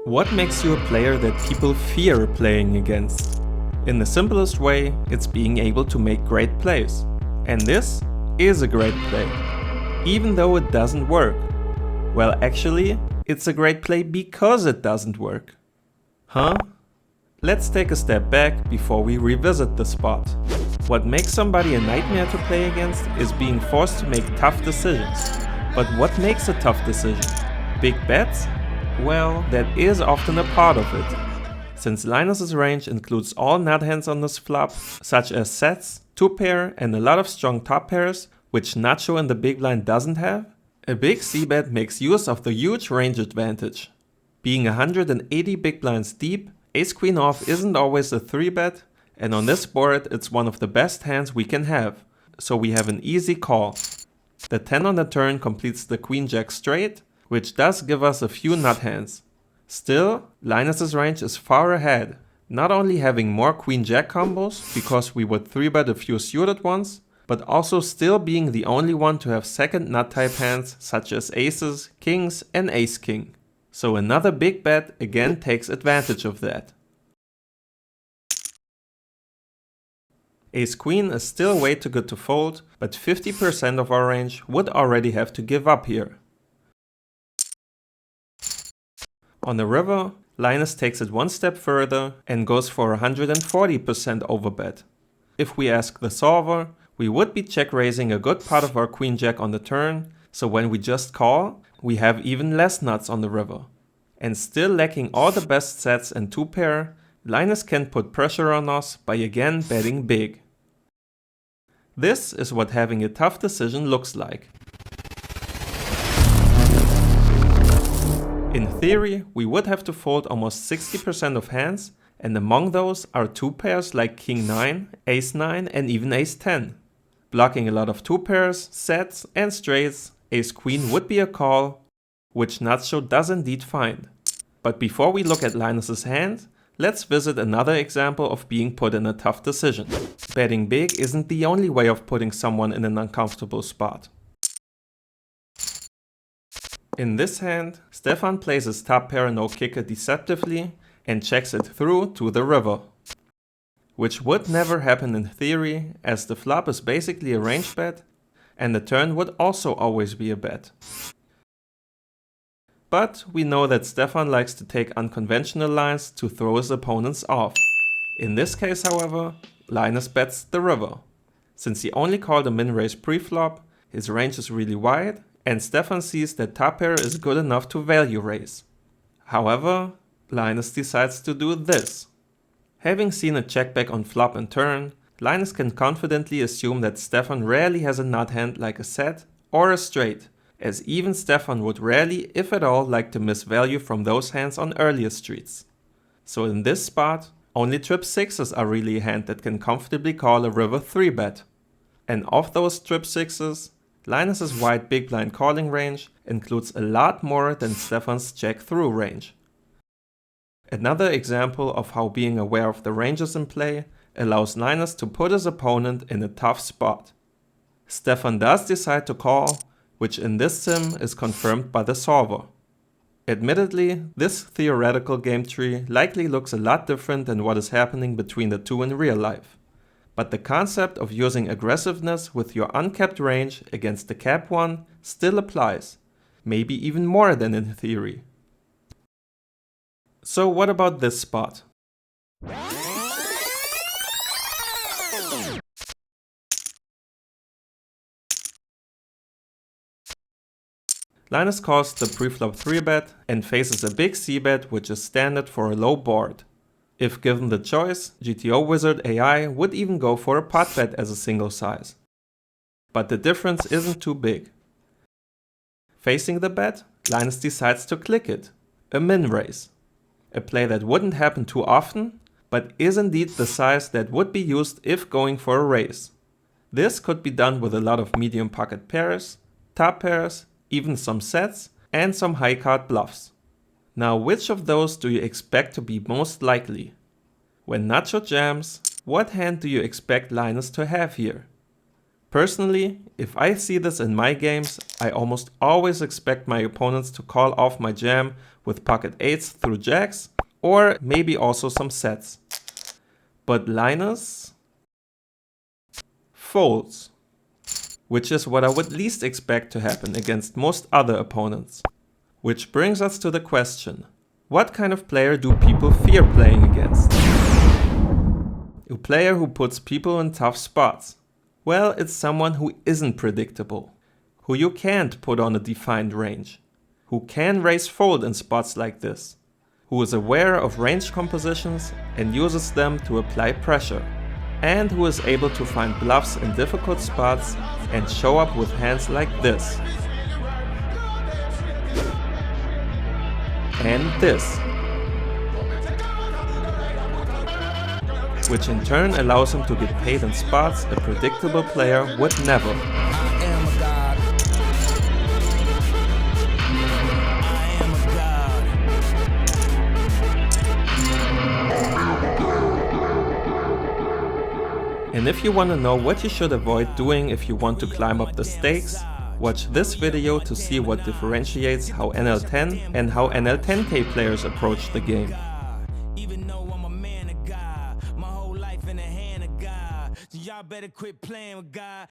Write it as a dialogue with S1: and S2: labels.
S1: What makes you a player that people fear playing against? In the simplest way, it's being able to make great plays. And this is a great play, even though it doesn't work. Well, actually, it's a great play because it doesn't work. Huh? Let's take a step back before we revisit the spot. What makes somebody a nightmare to play against is being forced to make tough decisions. But what makes a tough decision? Big bets? Well, that is often a part of it. Since Linus's range includes all nut hands on this flop, such as sets, 2-pair and a lot of strong top pairs, which Nacho in the big blind doesn't have, a big c-bet makes use of the huge range advantage. Being 180 big blinds deep, ace-queen off isn't always a 3-bet, and on this board it's one of the best hands we can have, so we have an easy call. The 10 on the turn completes the queen-jack straight, which does give us a few nut hands. Still, Linus's range is far ahead, not only having more queen-jack combos, because we would 3-bet a few suited ones, but also still being the only one to have second nut-type hands such as aces, kings and ace-king. So another big bet again takes advantage of that. Ace-queen is still way too good to fold, but 50% of our range would already have to give up here. On the river, Linus takes it one step further and goes for 140% overbet. If we ask the solver, we would be check raising a good part of our queen-jack on the turn, so when we just call, we have even less nuts on the river. And still lacking all the best sets and 2-pair, Linus can put pressure on us by again betting big. This is what having a tough decision looks like. In theory, we would have to fold almost 60% of hands, and among those are 2 pairs like King 9, Ace 9 and even Ace 10. Blocking a lot of 2 pairs, sets and straights, Ace Queen would be a call, which Nacho does indeed find. But before we look at Linus's hand, let's visit another example of being put in a tough decision. Betting big isn't the only way of putting someone in an uncomfortable spot. In this hand, Stefan plays his top pair no kicker deceptively and checks it through to the river. Which would never happen in theory, as the flop is basically a range bet and the turn would also always be a bet. But we know that Stefan likes to take unconventional lines to throw his opponents off. In this case, however, Linus bets the river. Since he only called a min-raise pre-flop, his range is really wide, and Stefan sees that top pair is good enough to value raise. However, Linus decides to do this. Having seen a check back on flop and turn, Linus can confidently assume that Stefan rarely has a nut hand like a set or a straight, as even Stefan would rarely, if at all, like to miss value from those hands on earlier streets. So in this spot, only trip 6s are really a hand that can comfortably call a river 3-bet. And of those trip 6s, Linus's wide big blind calling range includes a lot more than Stefan's check-through range. Another example of how being aware of the ranges in play allows Linus to put his opponent in a tough spot. Stefan does decide to call, which in this sim is confirmed by the solver. Admittedly, this theoretical game tree likely looks a lot different than what is happening between the two in real life. But the concept of using aggressiveness with your uncapped range against the capped one still applies, maybe even more than in theory. So what about this spot? Linus calls the preflop 3-bet and faces a big c-bet, which is standard for a low board. If given the choice, GTO Wizard AI would even go for a pot bet as a single size. But the difference isn't too big. Facing the bet, Linus decides to click it, a min raise. A play that wouldn't happen too often, but is indeed the size that would be used if going for a raise. This could be done with a lot of medium pocket pairs, top pairs, even some sets, and some high card bluffs. Now, which of those do you expect to be most likely? When Nacho jams, what hand do you expect Linus to have here? Personally, if I see this in my games, I almost always expect my opponents to call off my jam with pocket 8s through jacks, or maybe also some sets. But Linus folds, which is what I would least expect to happen against most other opponents. Which brings us to the question, what kind of player do people fear playing against? A player who puts people in tough spots. Well, it's someone who isn't predictable, who you can't put on a defined range, who can raise fold in spots like this, who is aware of range compositions and uses them to apply pressure, and who is able to find bluffs in difficult spots and show up with hands like this. And this. Which in turn allows him to get paid in spots a predictable player would never. And if you want to know what you should avoid doing if you want to climb up the stakes, watch this video to see what differentiates how NL10 and how NL10K players approach the game.
S2: Y'all better quit playing with God.